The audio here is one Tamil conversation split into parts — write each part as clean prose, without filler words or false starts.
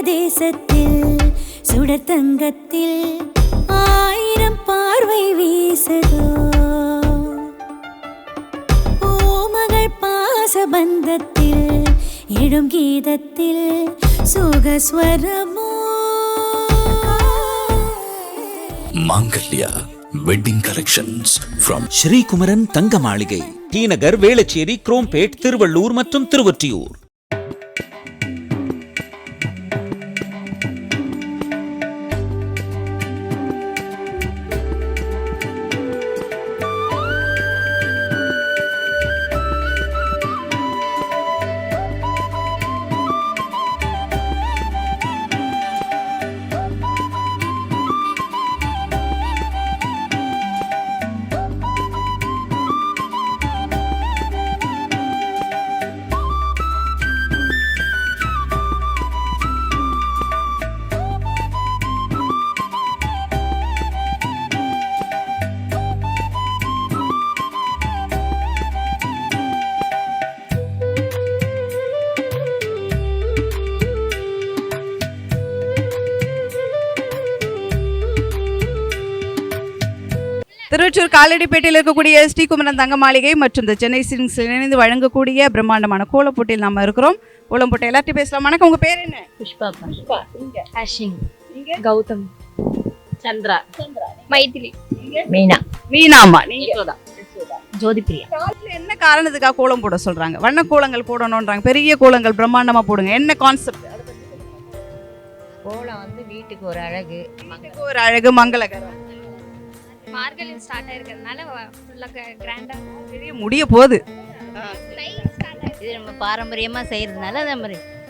தேசத்தில் சுடர் தங்கத்தில் 1000 பார்வை வீசதோ பூமகள் பாசபந்தத்தில் எழும் கீதத்தில் சுகஸ்வரமோ மாங்கல்யா வெட்டிங் கலெக்ஷன்ஸ் from ஸ்ரீகுமரன் தங்க மாளிகை, டி நகர், வேளச்சேரி, குரோம்பேட், திருவள்ளூர் மற்றும் திருவொற்றியூர். திருவொற்றியூர் காலடிப்பேட்டையில் இருக்கக்கூடிய ஸ்ரீகுமரன் தங்க மாளிகை மற்றும் இந்த சென்னை சில்க்ஸ் இணைந்து வழங்கக்கூடிய பிரம்மாண்டமான கோலப்போட்டியில் நம்ம இருக்கிறோம். கோலப்போட்டை எல்லாத்தையும் பேசலாம். வணக்கம், உங்க பேர் என்ன? புஷ்பா. ஹர்ஷிங், கௌதம், சந்திரா, மைதிலி, மீனா அம்மா. நீங்க ஜோதிபிரியா. என்ன காரணத்துக்காக கோலம் போட சொல்றாங்க? வண்ண கோலங்கள் போடணும்ன்றாங்க. பெரிய கோலங்கள் பிரம்மாண்டமா போடுங்க. என்ன கான்செப்ட்? கோலம் வந்து வீட்டுக்கு ஒரு அழகு, வீட்டுக்கு ஒரு அழகு, மங்களகரம். மார்கழி ஸ்டார்ட் ஆயிருக்கிறதுனால ஃபுல்லா கிராண்டா பெரிய முடிய போகுது. இது நம்ம பாரம்பரியமா செய்யறதுனால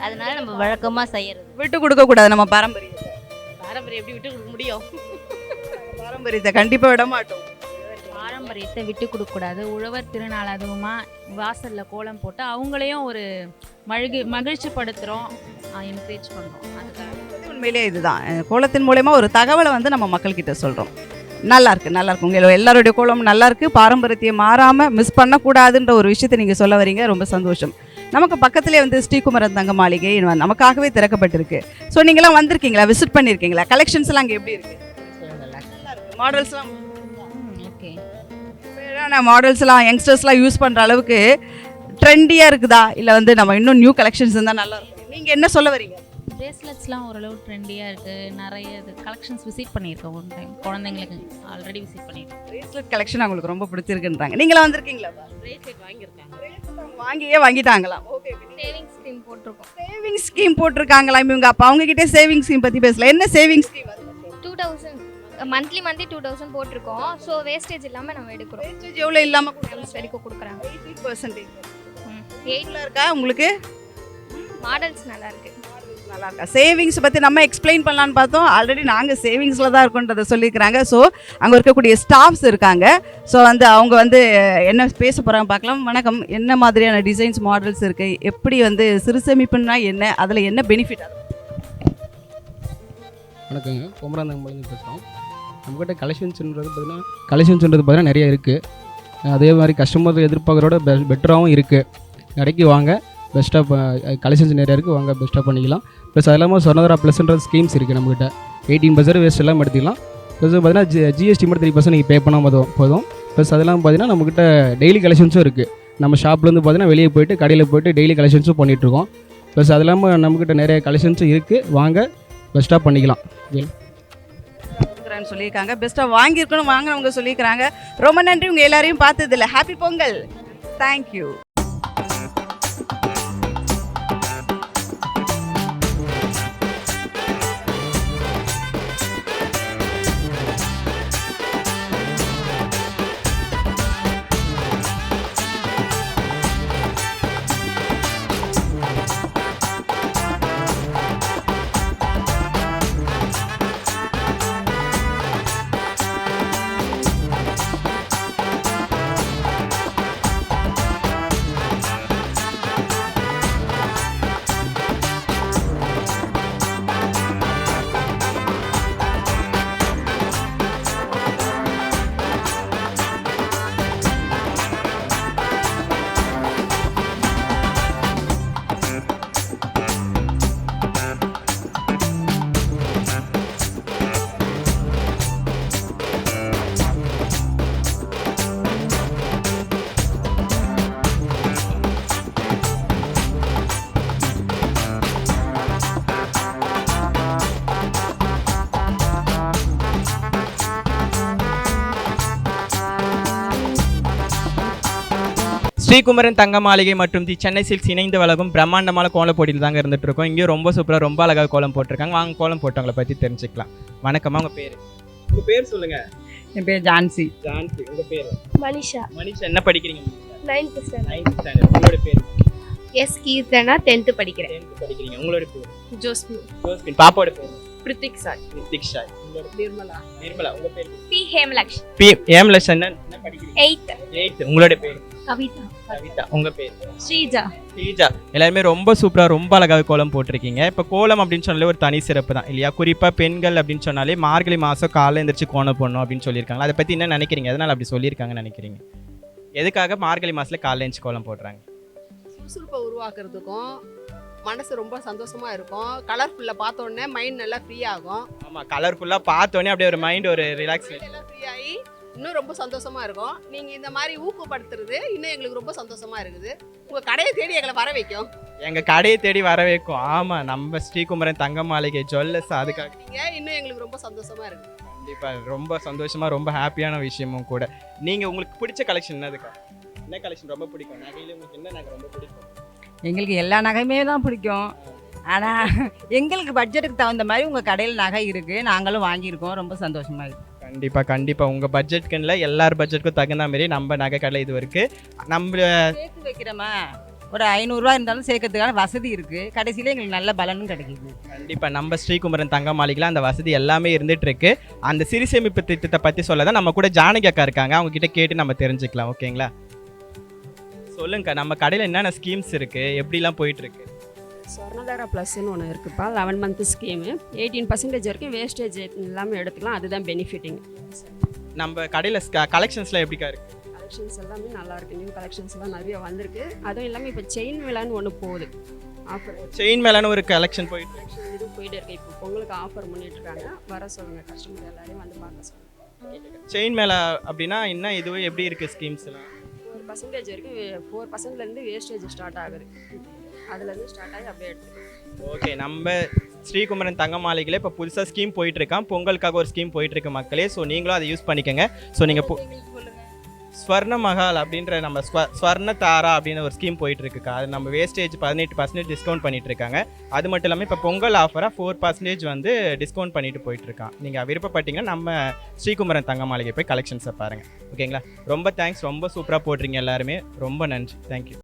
அதனால நம்ம வழக்கமா செய்யறது. விட்டு கொடுக்க கூடாது நம்ம பாரம்பரியம் எப்படி விட்டு கொடுக்க முடியும்? பாரம்பரியத்தை கண்டிப்பா விட மாட்டோம். பாரம்பரியத்தை விட்டு கொடுக்க கூடாது. உழவர் திருநாள் அதுவுமா வாசல்ல கோலம் போட்டு அவங்களையும் ஒரு மகிழ்ச்சி படுத்துறோம், என்கரேஜ் பண்றோம். அதுக்காக உண்மையிலேயே இதுதான் கோலத்தின் மூலமா ஒரு தகவலை வந்து நம்ம மக்கள் கிட்ட சொல்றோம். நல்லா இருக்கு. உங்க எல்லாருடைய கோலம் நல்லா இருக்கு. பாரம்பரியத்தை மாறாம மிஸ் பண்ணக்கூடாதுன்ற ஒரு விஷயத்தை நீங்க சொல்ல வரீங்க. ரொம்ப சந்தோஷம். நமக்கு பக்கத்திலே வந்து ஸ்ரீகுமரன் தங்க மாளிகை நமக்காகவே திறக்கப்பட்டிருக்கு. ஸோ நீங்களாம் வந்திருக்கீங்களா, விசிட் பண்ணியிருக்கீங்களா? கலெக்ஷன்ஸ் எல்லாம் அங்கே எப்படி இருக்கு? மாடல்ஸ்லாம் ஓகே, மாடல்ஸ்லாம் யங்ஸ்டர்ஸ்லாம் யூஸ் பண்ற அளவுக்கு ட்ரெண்டியா இருக்குதா, இல்லை வந்து நம்ம இன்னும் நியூ கலெக்ஷன்ஸ் இருந்தால் நல்லா இருக்கும்? நீங்க என்ன சொல்ல வரீங்க? பிரேஸ்லெட்ஸ்லாம் ஓரளவு ட்ரெண்டியாக இருக்குது. நிறைய கலெக்ஷன்ஸ் விசிட் பண்ணியிருக்கோம். ஒன் டைம் குழந்தைங்களுக்கு ஆல்ரெடி விசிட் பண்ணியிருக்கோம். பிரேஸ்லெட் கலெக்ஷன் அவங்களுக்கு ரொம்ப பிடிச்சிருக்குன்றாங்க. நீங்களாம் வந்திருக்கீங்களா? பிரேஸ்லெட் வாங்கியிருக்காங்க. வாங்கிட்டாங்களா? ஓகே. சேவிங் ஸ்கீம் போட்டிருக்கோம். சேவிங் ஸ்கீம் போட்டிருக்காங்களா இவங்க? அப்போ அவங்க கிட்டே சேவிங் ஸ்கீம் பற்றி பேசலாம். என்ன சேவிங் ஸ்கீம்? 2000 மந்த்லி 2000 போட்டிருக்கோம். ஸோ வேஸ்டேஜ் இல்லாமல் நம்ம எடுக்கிறோம். வேஸ்டேஜ் எவ்வளோ இல்லாமல் வரைக்கும் கொடுக்குறாங்க. 80% 8 இருக்கா உங்களுக்கு? மாடல்ஸ் நல்லா இருக்கு. நல்லா இருக்கா? சேவிங்ஸ் பற்றி நம்ம எக்ஸ்பிளைன் பண்ணலான்னு பார்த்தோம். ஆல்ரெடி நாங்கள் சேவிங்ஸில் தான் இருக்கோன்றதை சொல்லியிருக்கிறாங்க. ஸோ அங்கே இருக்கக்கூடிய ஸ்டாஃப்ஸ் இருக்காங்க. ஸோ வந்து அவங்க வந்து என்ன பேச போகிறாங்க பார்க்கலாம். வணக்கம், என்ன மாதிரியான டிசைன்ஸ் மாடல்ஸ் இருக்குது, எப்படி வந்து சிறு சேமிப்புன்னா என்ன, அதில் என்ன பெனிஃபிட்? வணக்கங்க, குமரந்தங்கம்லேருந்து பேசுகிறோம். நம்மக்கிட்ட கலெக்ஷன்ஸ்ன்றது பார்த்தீங்கன்னா நிறைய இருக்குது. அதே மாதிரி கஸ்டமர் எதிர்பார்க்குறோட பெட்டராகவும் இருக்குது. கடைக்கு வாங்க, பெஸ்ட்டாக கலெக்ஷன்ஸ் நிறையா இருக்குது, வாங்க பெஸ்ட்டாக பண்ணிக்கலாம். ப்ளஸ் அது இல்லாமல் சொன்னதரா ப்ளஸ்ன்ற ஸ்கீம்ஸ் இருக்குது நம்மக்கிட்ட. 18% வேஸ்ட் எல்லாம் எடுத்துக்கலாம். ப்ளஸ் பார்த்தீங்கன்னா ஜிஎஸ்டி மட்டும் 3% நீங்கள் பே பண்ணால் போதும். ப்ளஸ் அதெல்லாம் பார்த்தீங்கன்னா நம்மக்கிட்ட டெய்லி கலெக்ஷன்ஸும் இருக்குது. நம்ம ஷாப்லேருந்து பார்த்தீங்கன்னா வெளியே போய்ட்டு கடையில் போய்ட்டு டெய்லி கலெக்ஷன்ஸும் பண்ணிகிட்ருக்கோம். ப்ளஸ் அது இல்லாமல் நம்மக்கிட்ட நிறைய கலெக்ஷன்ஸும் இருக்குது, வாங்க பெஸ்ட்டாக பண்ணிக்கலாம். சொல்லியிருக்காங்க. பெஸ்ட்டாக வாங்கியிருக்கணும், வாங்கினவங்க சொல்லியிருக்கிறாங்க. ரொம்ப நன்றி உங்கள் எல்லாரையும் பார்த்ததில்ல. ஹாப்பி பொங்கல். தேங்க்யூ. ஸ்ரீகுமரன் தங்க மாளிகை மற்றும் தி சென்னை சில்க்ஸ் இணைந்து வழங்கும் பிரம்மாண்டமான கோலம் போட்டியில் தாங்க இருந்துட்டு இருக்கோம். இங்கேயும் ரொம்ப சூப்பராக ரொம்ப அழகாக கோலம் போட்டிருக்காங்க. வாங்க கோலம் போட்டவங்களை பற்றி தெரிஞ்சுக்கலாம். வணக்கம்மா, உங்கள் பேர்? உங்கள் பேர் சொல்லுங்க. என் பேர் ஜான்சி. ஜான்சி. உங்கள் பேர்? மனிஷா. மனிஷா. என்ன படிக்கிறீங்க? 9th standard. 9th standard. உங்களோட பேர்? எஸ் கீர்த்தனா 10th படிக்கிறேன். 10th படிக்கிறீங்க. உங்களோட பேர்? ஜோஸ்மி. ஜோஸ்பின். பாப்பாவோட பேர்? பிரித்திக்ஷா. நித்திக்ஷா. உங்களோட? நிர்மலா. நிர்மலா. உங்கள் பேர்? பி ஹேமலக்ஷ்மி. பி ஏம்லஸ். என்ன படிக்கிறீங்க? 8th. 8th. உங்களோட பேர்? கவிதா. கவிதா. உங்கள் பேர்? ஸ்ரீஜா. ஸ்ரீஜா. எல்லாருமே ரொம்ப சூப்பராக ரொம்ப அழகாக கோலம் போட்டிருக்கீங்க. இப்போ கோலம் அப்படின்னு சொன்னாலே ஒரு தனி சிறப்பு தான் இல்லையா? குறிப்பாக பெண்கள் அப்படின்னு சொன்னாலே மார்கழி மாதம் காலைல எழுந்திரிச்சு கோலம் போடணும் அப்படின்னு சொல்லியிருக்காங்க. அதை பற்றி என்ன நினைக்கிறீங்க? எதனால் அப்படி சொல்லியிருக்காங்கன்னு நினைக்கிறீங்க? எதுக்காக மார்கழி மாதத்தில் காலைல எழுந்திரிச்சு கோலம் போடுறாங்க? சுறுசுறுப்பை உருவாக்குறதுக்கும் மனசு ரொம்ப சந்தோஷமாக இருக்கும். கலர்ஃபுல்லாக பார்த்த உடனே மைண்ட் நல்லா ஃப்ரீ ஆகும். ஆமாம், கலர்ஃபுல்லாக பார்த்தோன்னே அப்படியே ஒரு மைண்ட் ஒரு ரிலாக்ஸ் எல்லாம் ஃப்ரீ ஆகி இன்னும் ரொம்ப சந்தோஷமாக இருக்கும். நீங்கள் இந்த மாதிரி ஊக்கப்படுத்துறது இன்னும் எங்களுக்கு ரொம்ப சந்தோஷமாக இருக்குது. உங்கள் கடையை தேடி எங்களை வர வைக்கும். எங்கள் கடையை தேடி வர வைக்கும். ஆமாம், நம்ம ஸ்ரீகுமரன் தங்க மாளிகை ஜுவல்லர்ஸ் அதுக்காக நீங்கள் இன்னும் எங்களுக்கு ரொம்ப சந்தோஷமாக இருக்குது. கண்டிப்பாக ரொம்ப சந்தோஷமாக ரொம்ப ஹாப்பியான விஷயமும் கூட. நீங்கள் உங்களுக்கு பிடிச்ச கலெக்ஷன் என்னதுக்கா? என்ன கலெக்ஷன் ரொம்ப பிடிக்கும்? நகையில் உங்களுக்கு என்ன நகை ரொம்ப பிடிக்கும்? எங்களுக்கு எல்லா நகையுமே தான் பிடிக்கும். ஆனால் எங்களுக்கு பட்ஜெட்டுக்கு தகுந்த மாதிரி உங்கள் கடையில் நகை இருக்குது, நாங்களும் வாங்கியிருக்கோம். ரொம்ப சந்தோஷமாக இருக்குது. கண்டிப்பாக உங்கள் பட்ஜெட்டுக்குன்னு எல்லார் பட்ஜெட்டுக்கும் தகுந்த மாதிரி நம்ம நகை கடை இது இருக்குது. நம்ம சேர்த்து வைக்கிறோமா, ஒரு 500 இருந்தாலும் சேர்க்கறதுக்கான வசதி இருக்குது. கடைசியில எங்களுக்கு நல்ல பலனும் கிடைக்குது. கண்டிப்பாக நம்ம ஸ்ரீகுமரன் தங்க மாளிகையில் அந்த வசதி எல்லாமே இருந்துட்டு இருக்கு. அந்த சிறு சேமிப்பு திட்டத்தை பற்றி சொல்ல தான் நம்ம கூட ஜானகி அக்கா இருக்காங்க. அவங்க கிட்ட கேட்டு நம்ம தெரிஞ்சுக்கலாம். ஓகேங்களா? சொல்லுங்கக்கா, நம்ம கடையில் என்னென்ன ஸ்கீம்ஸ் இருக்குது, எப்படிலாம் போயிட்டுருக்கு? சொர்ணதாரா ப்ளஸ்ன்னு ஒன்று இருக்குப்பா. 11 month ஸ்கீமு. 18% வரைக்கும் வேஸ்டேஜ் எல்லாமே எடுத்துக்கலாம். அதுதான் பெனிஃபிட்டிங். நம்ம கடையில் கலெக்ஷன்ஸ்லாம் எப்படிக்கா இருக்குது? கலெக்ஷன்ஸ் எல்லாமே நல்லா இருக்கு. நியூ கலெக்ஷன்ஸ் எல்லாம் நிறைய வந்திருக்கு. அதுவும் இல்லாமல் இப்போ செயின் மேலான்னு ஒன்று போகுது. ஆஃபர் செயின் மேலான ஒரு கலெக்ஷன் போயிட்டு இது போயிட்டு இருக்கு. இப்போ பொங்கலுக்கு ஆஃபர் பண்ணிட்டு இருக்காங்க. வர சொல்லுங்க, கஸ்டமர் எல்லாரையும் வந்து பார்க்க சொல்லுங்க. செயின் மேலே அப்படின்னா என்ன, இதுவே எப்படி இருக்குது ஸ்கீம்ஸ்லாம்? 4% வரைக்கும் 4%லேருந்து வேஸ்டேஜ் ஸ்டார்ட் ஆகுது. அதுலேருந்து ஸ்டார்ட் ஆகி அப்படியே எடுத்துக்கலாம். ஓகே, நம்ம ஸ்ரீகுமரன் தங்க மாளிகையில் இப்போ புதுசாக ஸ்கீம் போயிட்டுருக்கான். பொங்கலுக்காக ஒரு ஸ்கீம் போயிட்டுருக்கு மக்களே. ஸோ நீங்களும் அதை யூஸ் பண்ணிக்கோங்க. ஸோ நீங்கள் ஸ்வர்ண மஹால் அப்படின்ற நம்ம ஸ்வர்ண தாரா அப்படின்னு ஒரு ஸ்கீம் போயிட்டுருக்குக்கா. அது நம்ம வேஸ்டேஜ் 18% டிஸ்கவுண்ட் பண்ணிட்டு இருக்காங்க. அது மட்டும் இல்லாமல் இப்போ பொங்கல் ஆஃபராக 4% வந்து டிஸ்கவுண்ட் பண்ணிட்டு போயிட்டுருக்கான். நீங்கள் விருப்பப்பட்டீங்கன்னா நம்ம ஸ்ரீகுமரன் தங்க மாளிகை போய் கலெக்ஷன்ஸை பாருங்கள். ஓகேங்களா? ரொம்ப தேங்க்ஸ். ரொம்ப சூப்பராக போடுறீங்க எல்லாருமே. ரொம்ப நன்றி. தேங்க்யூ.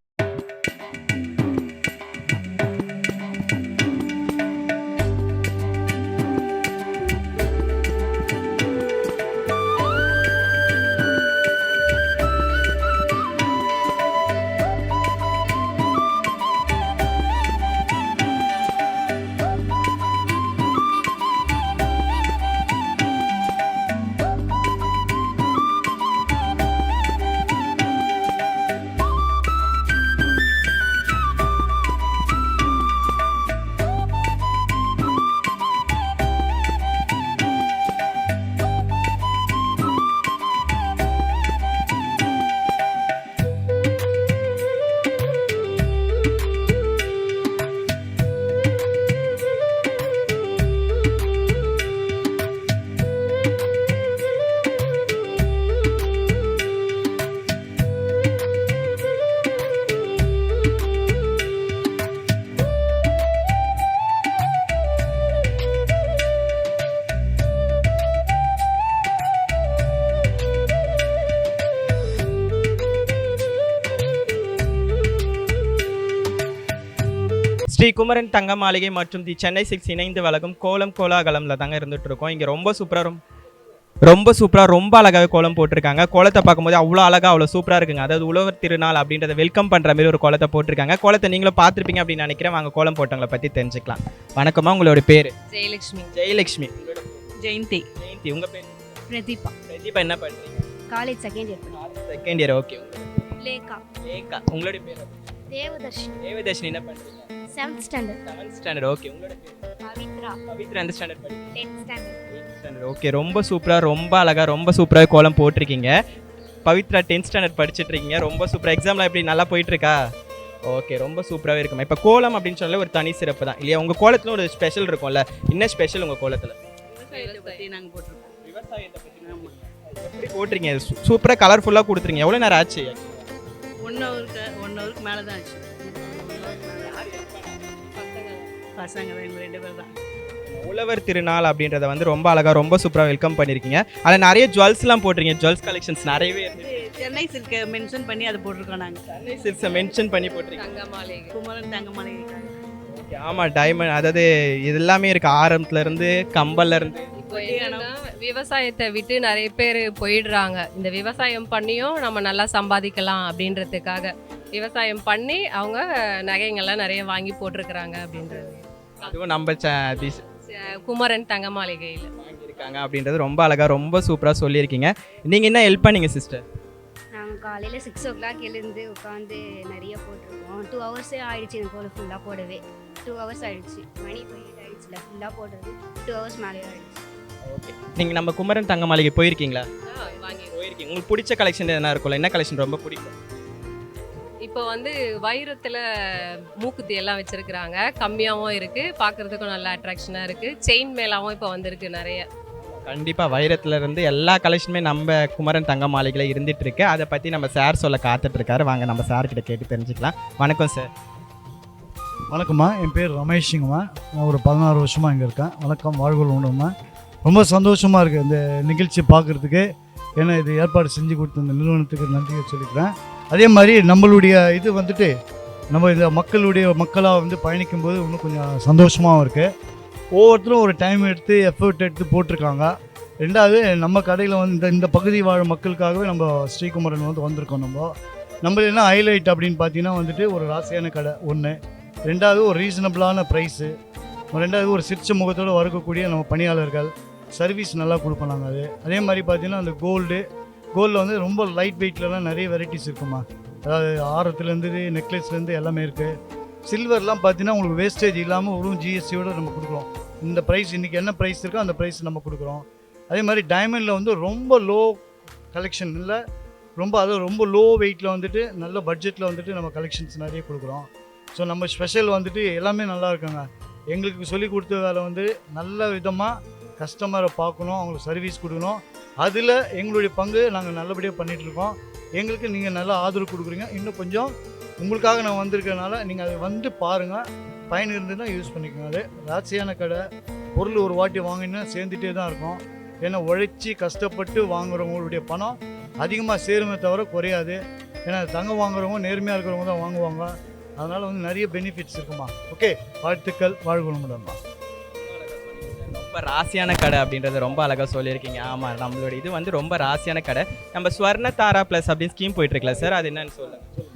ஸ்ரீகுமரன் தங்க மாளிகை மற்றும் தி சென்னை சில்க்ஸ் இணைந்து வழங்கும் கோலம் கோலாகலம்ல தாங்க இருந்துட்டு இருக்கோம். இங்கே ரொம்ப சூப்பராக ரொம்ப அழகாக கோலம் போட்டிருக்காங்க. கோலத்தை பார்க்கும்போது அவ்வளோ அழகாக அவ்வளோ சூப்பராக இருக்குங்க. அதாவது உழவர் திருநாள் அப்படின்றத வெல்கம் பண்ணுற மாதிரி ஒரு கோலத்தை போட்டிருக்காங்க. கோலத்தை நீங்களும் பார்த்துருப்பீங்க அப்படின்னு நினைக்கிறேன். வாங்க கோலம் போட்டவங்களை பற்றி தெரிஞ்சுக்கலாம். வணக்கம்மா, உங்களோட பேர்? ஜெயலட்சுமி. ஜெயலட்சுமி. ஜெயந்தி. ஜெயந்தி. உங்கள் பேர்? பிரதீபா. பிரதீபா. என்ன பண்ணுறீங்க? College second year. Second year. Okay. Lekha. Lekha. உங்களோட பேர்? தேவதர்ஷினி. தேவதர்ஷினி. என்ன பண்ணுறீங்க? 7th standard. 7th standard. Okay. உங்களோட பேர்? பவித்ரா. பவித்ரா. எந்த ஸ்டாண்டர்ட் படிக்கிறீங்க? 10th standard. 8th standard. Okay. ரொம்ப சூப்பராக ரொம்ப அழகாக ரொம்ப சூப்பராக கோலம் போட்டிருக்கீங்க. பவித்ரா 10th standard படிச்சுட்டு இருக்கீங்க. ரொம்ப சூப்பராக. எக்ஸாம்லாம் எப்படி நல்லா போயிட்டுருக்கா? ஓகே. ரொம்ப சூப்பராகவே இருக்குமா. இப்போ கோலம் அப்படின்னு சொன்னாலே ஒரு தனி சிறப்பு தான் இல்லையா? உங்கள் கோலத்தில் ஒரு ஸ்பெஷல் இருக்கும்ல. என்ன ஸ்பெஷல் உங்கள் கோலத்தில்? விவசாயத்தை பற்றி நாங்கள் போட்டிருக்கோம். விவசாயத்தை பற்றி எப்படி போட்டிருக்கீங்க? சூப்பராக கலர்ஃபுல்லாக கொடுத்துருங்க. எவ்வளோ நேரம் ஆச்சு? 1 ஒன் ஹவருக்கு மேலே தான் ஆச்சு. பசங்க தான் எங்கள் 2 பேர் தான். உழவர் திருநாள் அப்படின்றத வந்து ரொம்ப அழகாக ரொம்ப சூப்பராக வெல்கம் பண்ணியிருக்கீங்க. அதில் நிறைய ஜுவல்ஸ்லாம் போட்டிருக்கீங்க. ஜுவல்ஸ் கலெக்ஷன்ஸ் நிறையவே இருக்கு. சென்னை சில்கை மென்ஷன் பண்ணி அதை போட்டிருக்கோம் நாங்கள். சென்னை சில்க்ஸை மென்ஷன் பண்ணி போட்டிருக்கீங்க. தங்கமாளிகை, குமரன் தங்கமாளிகை. ஓகே, ஆமாம், டைமண்ட் அதாவது இது எல்லாமே இருக்குது. ஆரம்பத்துலேருந்து கம்பல்லேருந்து. இப்போ என்னன்னா விவசாயத்தை விட்டு நிறைய பேர் போயிடுறாங்க. இந்த விவசாயம் பண்ணியும் நம்ம நல்லா சம்பாதிக்கலாம் அப்படின்றதுக்காக விவசாயம் பண்ணி அவங்க நகைங்கள்லாம் நிறைய வாங்கி போட்டிருக்கிறாங்க அப்படின்றது. அதுவும் நம்ம குமரன் தங்க மாளிகையில் வாங்கியிருக்காங்க அப்படின்றது ரொம்ப அழகாக ரொம்ப சூப்பராக சொல்லியிருக்கீங்க. நீங்கள் என்ன ஹெல்ப் பண்ணீங்க சிஸ்டர்? நாங்கள் காலையில் 6 o'clock எழுந்து உட்காந்து நிறைய போட்டிருக்கோம். 2 ஹவர்ஸே ஆயிடுச்சு எனக்கு போல ஃபுல்லாக போடவே. 2 ஹவர்ஸ் ஆயிடுச்சு. மணி போய் ஆயிடுச்சுல ஃபுல்லாக போடுறது 2 ஹவர்ஸ் மேலே ஆயிடுச்சு. ஓகே, நீங்கள் நம்ம குமரன் தங்க மாளிகை போயிருக்கீங்களா? வாங்கி போயிருக்கீங்க. உங்களுக்கு பிடிச்ச கலெக்ஷன் எதனா இருக்கும்ல? என்ன கலெக்ஷன் ரொம்ப பிடிக்கும்? இப்போ வந்து வைரத்தில் மூக்குத்தி எல்லாம் வச்சுருக்குறாங்க. கம்மியாகவும் இருக்குது, பார்க்குறதுக்கும் நல்லா அட்ராக்ஷனாக இருக்குது. செயின் மேலாகவும் இப்போ வந்திருக்கு நிறைய. கண்டிப்பாக வைரத்துல இருந்து எல்லா கலெக்ஷனுமே நம்ம குமரன் தங்க மாளிகையில் இருந்துட்டு இருக்கு. அதை பற்றி நம்ம சார் சொல்ல காத்துட்ருக்காரு. வாங்க நம்ம சார்கிட்ட கேட்டு தெரிஞ்சுக்கலாம். வணக்கம் சார். வணக்கம்மா, என் பேர் ரமேஷுங்கம்மா. நான் ஒரு 16 வருஷமாக இங்கே இருக்கேன். வணக்கம், வாழ்வுகள் உண்டும்மா. ரொம்ப சந்தோஷமாக இருக்குது இந்த நிகழ்ச்சி பார்க்குறதுக்கு. ஏன்னா இது ஏற்பாடு செஞ்சு கொடுத்த இந்த நிறுவனத்துக்கு நன்றியை சொல்லிக்கிறேன். அதே மாதிரி நம்மளுடைய இது வந்துட்டு நம்ம இந்த மக்களாக வந்து பயணிக்கும்போது இன்னும் கொஞ்சம் சந்தோஷமாகவும் இருக்குது. ஒவ்வொருத்தரும் ஒரு டைம் எடுத்து எஃபர்ட் எடுத்து போட்டிருக்காங்க. ரெண்டாவது நம்ம கடையில் வந்து இந்த பகுதி வாழும் மக்களுக்காகவே நம்ம ஸ்ரீகுமரன் வந்து வந்திருக்கோம். நம்ம என்ன ஹைலைட் அப்படின்னு பார்த்தீங்கன்னா வந்துட்டு ஒரு ராசியான கடை ஒன்று, ரெண்டாவது ஒரு ரீசனபிளான ப்ரைஸு, ரெண்டாவது ஒரு சிரிச்ச முகத்தோடு வரக்கூடிய நம்ம பணியாளர்கள், சர்வீஸ் நல்லா கொடுப்போம் நாங்கள். அதே மாதிரி பார்த்தீங்கன்னா அந்த கோல்டில் வந்து ரொம்ப லைட் வெயிட்லலாம் நிறைய வெரைட்டிஸ் இருக்குமா. அதாவது ஆரத்துலேருந்து நெக்லஸ்லேருந்து எல்லாமே இருக்குது. சில்வர்லாம் பார்த்தீங்கன்னா உங்களுக்கு வேஸ்டேஜ் இல்லாமல் ஒரு ஜிஎஸ்டியோடு நம்ம கொடுக்குறோம். இந்த ப்ரைஸ் இன்றைக்கி என்ன ப்ரைஸ் இருக்கோ அந்த ப்ரைஸ் நம்ம கொடுக்குறோம். அதே மாதிரி டைமண்டில் வந்து ரொம்ப லோ கலெக்ஷன் இல்லை, ரொம்ப லோ வெயிட்டில் வந்துட்டு நல்ல பட்ஜெட்டில் வந்துட்டு நம்ம கலெக்ஷன்ஸ் நிறைய கொடுக்குறோம். ஸோ நம்ம ஸ்பெஷல் வந்துட்டு எல்லாமே நல்லா இருக்குங்க. எங்களுக்கு சொல்லி கொடுத்த வேலை வந்து நல்ல விதமாக கஸ்டமரை பார்க்கணும், அவங்களுக்கு சர்வீஸ் கொடுக்கணும். அதில் எங்களுடைய பங்கு நாங்கள் நல்லபடியாக பண்ணிகிட்ருக்கோம். எங்களுக்கு நீங்கள் நல்லா ஆதரவு கொடுக்குறீங்க. இன்னும் கொஞ்சம் உங்களுக்காக நான் வந்திருக்கிறதுனால நீங்கள் அதை வந்து பாருங்கள், பயன் இருந்துன்னா யூஸ் பண்ணிக்கோங்க. அது ராசியான கடை. பொருள் ஒரு வாட்டி வாங்கினா சேர்ந்துட்டே தான் இருக்கும். ஏன்னா உழைச்சி கஷ்டப்பட்டு வாங்குறவங்களுடைய பணம் அதிகமாக சேருமே தவிர குறையாது. ஏன்னா தங்கம் வாங்குறவங்க நேர்மையாக இருக்கிறவங்க தான் வாங்குவாங்க. அதனால் வந்து நிறைய பெனிஃபிட்ஸ் இருக்குமா. ஓகே, வாழ்த்துக்கள், வாழ்வுகளும்மா. ரொம்ப ராசியான கடை அப்படின்றத ரொம்ப அழகாக சொல்லியிருக்கீங்க. ஆமாம், நம்மளோட இது வந்து ரொம்ப ராசியான கடை. நம்ம ஸ்வர்ணதாரா ப்ளஸ் அப்படின்னு ஸ்கீம் போயிட்டுருக்கல சார், அது என்னன்னு சொல்லுங்கள்.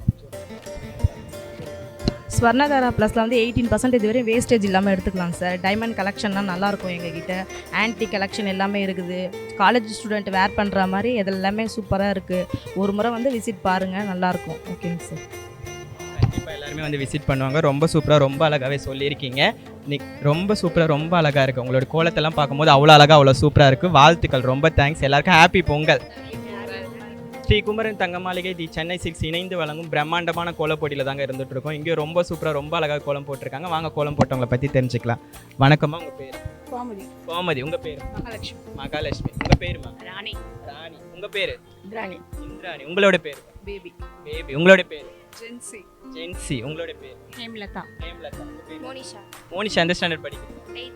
ஸ்வர்ணதாரா ப்ளஸில் வந்து 18% வரையும் வேஸ்டேஜ் இல்லாமல் எடுத்துக்கலாம் சார். டைமண்ட் கலெக்ஷன்லாம் நல்லாயிருக்கும் எங்ககிட்ட. ஆன்டி கலெக்ஷன் எல்லாமே இருக்குது. காலேஜ் ஸ்டூடெண்ட் வேர் பண்ணுற மாதிரி இது எல்லாமே சூப்பராக இருக்குது. ஒரு முறை வந்து விசிட் பாருங்கள், நல்லாயிருக்கும். ஓகேங்க சார். கண்டிப்பாக எல்லாருமே வந்து விசிட் பண்ணுவாங்க. ரொம்ப சூப்பராக ரொம்ப அழகாகவே சொல்லியிருக்கீங்க. ரொம்ப சூப்பராக ரொம்ப அழகாக இருக்குது. உங்களோட கோலத்தெல்லாம் பார்க்கும்போது அவ்வளோ அழகாக அவ்வளோ சூப்பராக இருக்குது. வாழ்த்துக்கள், ரொம்ப தேங்க்ஸ். எல்லாருக்கும் ஹாப்பி பொங்கல். ஸ்ரீ குமரன் தங்க மாளிகை தி சென்னை 6 இணைந்து வழங்கும் பிரம்மாண்டமான கோலப்போட்டியில் தாங்க இருந்துட்டு இருக்கோம். இங்கே ரொம்ப சூப்பராக ரொம்ப அழகாக கோலம் போட்டிருக்காங்க. வாங்க கோலம் போட்டவங்களை பற்றி தெரிஞ்சுக்கலாம். வணக்கம்மா, உங்கள் பேர்? கோமதி. உங்கள் பேர்? மகாலட்சுமி. உங்கள் பேருமா? ராணி. உங்கள் பேர்? இந்திராணி. உங்களோட பேர்? பேபி. உங்களோட பேர்? ஜென்சி. உங்களோட பேர்? ஹேம்லதா. மோனிஷா. எந்த ஸ்டாண்டர்ட் படிக்கிறீங்க?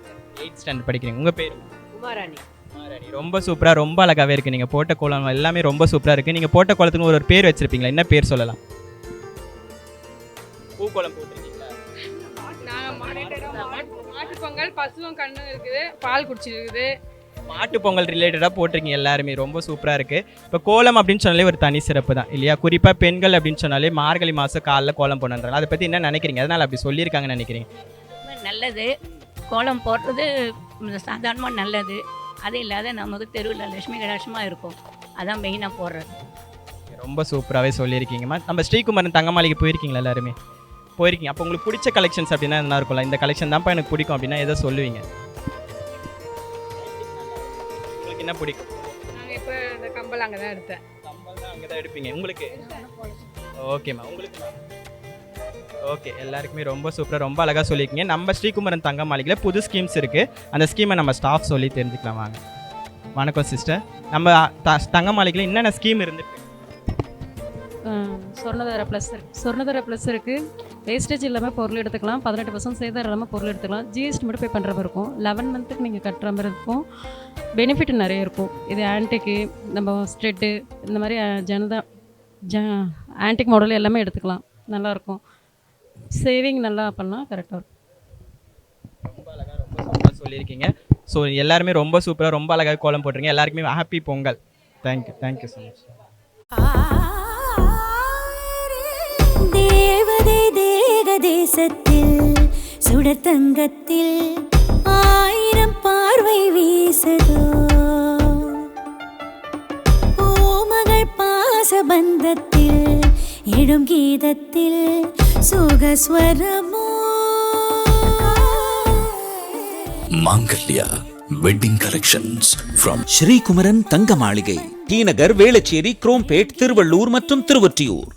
8th ஸ்டாண்டர்ட் படிக்கிறீங்க. உங்கள் பேர்? குமாராணி. ரொம்ப சூப்பராக ரொம்ப அழகாகவே இருக்குது. நீங்கள் போட்ட கோலம் எல்லாமே ரொம்ப சூப்பராக இருக்குது. நீங்கள் போட்ட கோலத்துக்கு ஒரு பேர் வச்சுருப்பீங்களா? என்ன பேர் சொல்லலாம்? பூக்கோலம் போட்டிருக்கீங்களா? மாட்டு பொங்கல், பசுவும் கண்ணு இருக்குது, பால் குடிச்சிருக்குது. மாட்டு பொங்கல் ரிலேட்டடாக போட்டிருக்கீங்க எல்லாருமே. ரொம்ப சூப்பராக இருக்குது. இப்போ கோலம் அப்படின்னு சொன்னாலே ஒரு தனி சிறப்பு தான் இல்லையா? குறிப்பாக பெண்கள் அப்படின்னு சொன்னாலே மார்கழி மாதம் காலைல கோலம் போடணுன்றாங்க. அதை பற்றி என்ன நினைக்கிறீங்க? அதனால் அப்படி சொல்லியிருக்காங்கன்னு நினைக்கிறீங்க? நல்லது. கோலம் போடுறது சாதாரணமாக நல்லது. அது இல்லாத நமக்கு தெருவில் லட்சுமி கடாட்சமாக இருக்கும். அதான் மெயினாக போடுறது. ரொம்ப சூப்பராகவே சொல்லியிருக்கீங்கம்மா. நம்ம ஸ்ரீகுமரன் தங்க மாளிகை போயிருக்கீங்களா? எல்லாருமே போயிருக்கீங்க. அப்போ உங்களுக்கு பிடிச்ச கலெக்ஷன்ஸ் அப்படின்னா என்ன இருக்கும்ல? இந்த கலெக்ஷன் தான்ப்பா எனக்கு பிடிக்கும் அப்படின்னா எதை சொல்லுவீங்க? உங்களுக்கு என்ன பிடிக்கும்? நாங்கள் இப்போ இந்த கம்பல் அங்கே தான் எடுத்தேன். கம்பல் தான் அங்கே தான் எடுப்பீங்க. உங்களுக்கு? ஓகேம்மா. உங்களுக்கு? ஓகே, எல்லாருக்குமே ரொம்ப சூப்பராக ரொம்ப அழகாக சொல்லியிருக்கீங்க. நம்ம ஸ்ரீகுமரன் தங்க மாளிகையில் புது ஸ்கீம்ஸ் இருக்குது. அந்த ஸ்கீமை நம்ம ஸ்டாஃப் சொல்லி தெரிஞ்சுக்கலாம் வாங்க. வணக்கம் சிஸ்டர். நம்ம தங்க மாளிகையில் என்னென்ன ஸ்கீம் இருந்துருக்கு? சொர்ணதர ப்ளஸ் இருக்குது. வேஸ்டேஜ் இல்லாமல் பொருள் எடுத்துக்கலாம். 18% சேதாரம் இல்லாமல் பொருள் எடுத்துக்கலாம். ஜிஎஸ்டி மட்டும் பே பண்ணுற மாதிரி இருக்கும். 11 மந்த்துக்கு நீங்கள் கட்டுற மாதிரி இருக்கும். பெனிஃபிட் நிறைய இருக்கும். இது ஆன்டிக்கு, நம்ம ஸ்ட்ரெட்டு, இந்த மாதிரி ஆன்டிக் மாடல் எல்லாமே எடுத்துக்கலாம். நல்லாயிருக்கும். சேவிங் நல்லா பண்ணால் கரெக்டாக இருக்கும். சொல்லியிருக்கீங்க. ஸோ எல்லாருமே ரொம்ப சூப்பராக ரொம்ப அழகாக கோலம் போட்டிருக்கீங்க. எல்லாருக்குமே happy Pongal. Thank you so much. தேவதை தேக தேசத்தில் சுடர் தங்கத்தில் 1000 பார்வை வீசதோ பூமகள் பாசபந்தத்தில் எழும் கீதத்தில் சுகஸ்வரமோ Mangalya Wedding Collections from Sri Kumaran தங்க மாளிகை, டி நகர், வேளச்சேரி, குரோம்பேட், திருவள்ளூர் மற்றும் திருவொற்றியூர்.